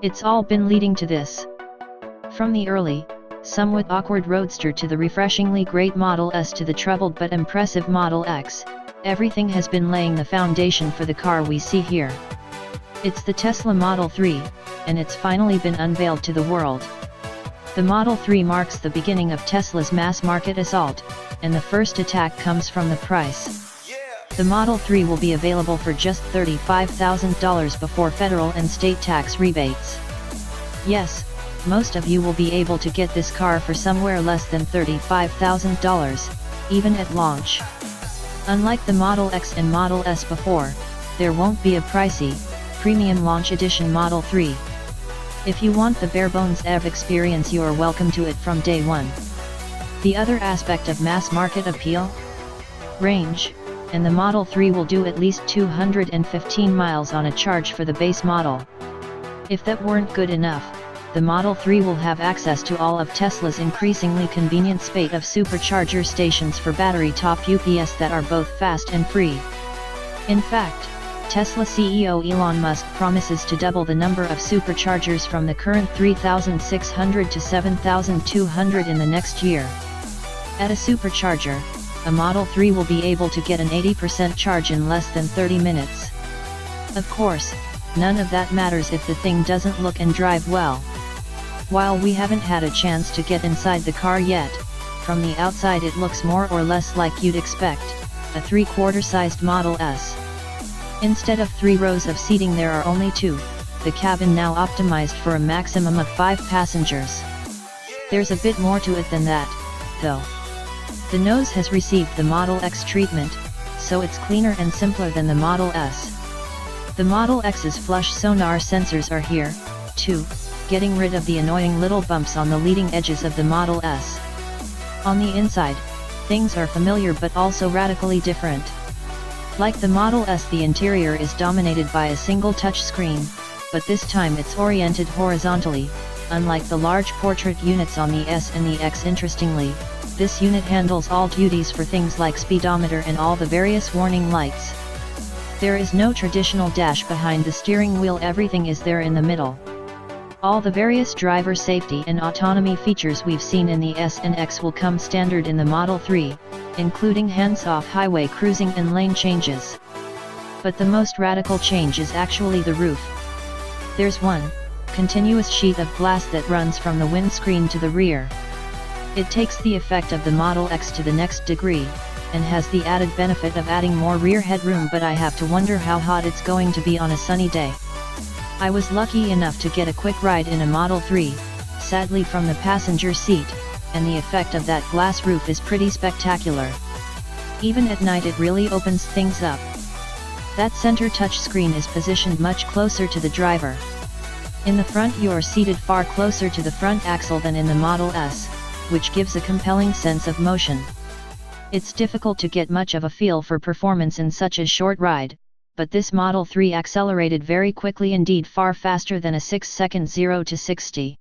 It's all been leading to this. From the early, somewhat awkward Roadster to the refreshingly great Model S to the troubled but impressive Model X, everything has been laying the foundation for the car we see here. It's the Tesla Model 3, and it's finally been unveiled to the world. The Model 3 marks the beginning of Tesla's mass-market assault, and the first attack comes from the price. The Model 3 will be available for just $35,000 before federal and state tax rebates. Yes, most of you will be able to get this car for somewhere less than $35,000, even at launch. Unlike the Model X and Model S before, there won't be a pricey, premium launch edition Model 3. If you want the bare-bones EV experience, you are welcome to it from day one. The other aspect of mass market appeal? Range, and the Model 3 will do at least 215 miles on a charge for the base model. If that weren't good enough, the Model 3 will have access to all of Tesla's increasingly convenient spate of supercharger stations for battery-top UPS that are both fast and free. In fact, Tesla CEO Elon Musk promises to double the number of superchargers from the current 3,600 to 7,200 in the next year. At a supercharger, a Model 3 will be able to get an 80% charge in less than 30 minutes. Of course, none of that matters if the thing doesn't look and drive well. While we haven't had a chance to get inside the car yet, from the outside it looks more or less like you'd expect, a 3/4-sized Model S. Instead of 3 rows of seating there are only 2, the cabin now optimized for a maximum of 5 passengers. There's a bit more to it than that, though. The nose has received the Model X treatment, so it's cleaner and simpler than the Model S. The Model X's flush sonar sensors are here, too, getting rid of the annoying little bumps on the leading edges of the Model S. On the inside, things are familiar but also radically different. Like the Model S, the interior is dominated by a single touch screen, but this time it's oriented horizontally, unlike the large portrait units on the S and the X. Interestingly, this unit handles all duties for things like speedometer and all the various warning lights. There is no traditional dash behind the steering wheel, everything is there in the middle. All the various driver safety and autonomy features we've seen in the S and X will come standard in the Model 3, including hands-off highway cruising and lane changes. But the most radical change is actually the roof. There's one continuous sheet of glass that runs from the windscreen to the rear. It takes the effect of the Model X to the next degree, and has the added benefit of adding more rear headroom, but I have to wonder how hot it's going to be on a sunny day. I was lucky enough to get a quick ride in a Model 3, sadly from the passenger seat, and the effect of that glass roof is pretty spectacular. Even at night it really opens things up. That center touch screen is positioned much closer to the driver. In the front you are seated far closer to the front axle than in the Model S, which gives a compelling sense of motion. It's difficult to get much of a feel for performance in such a short ride, but this Model 3 accelerated very quickly indeed, far faster than a 6-second 0 to 60.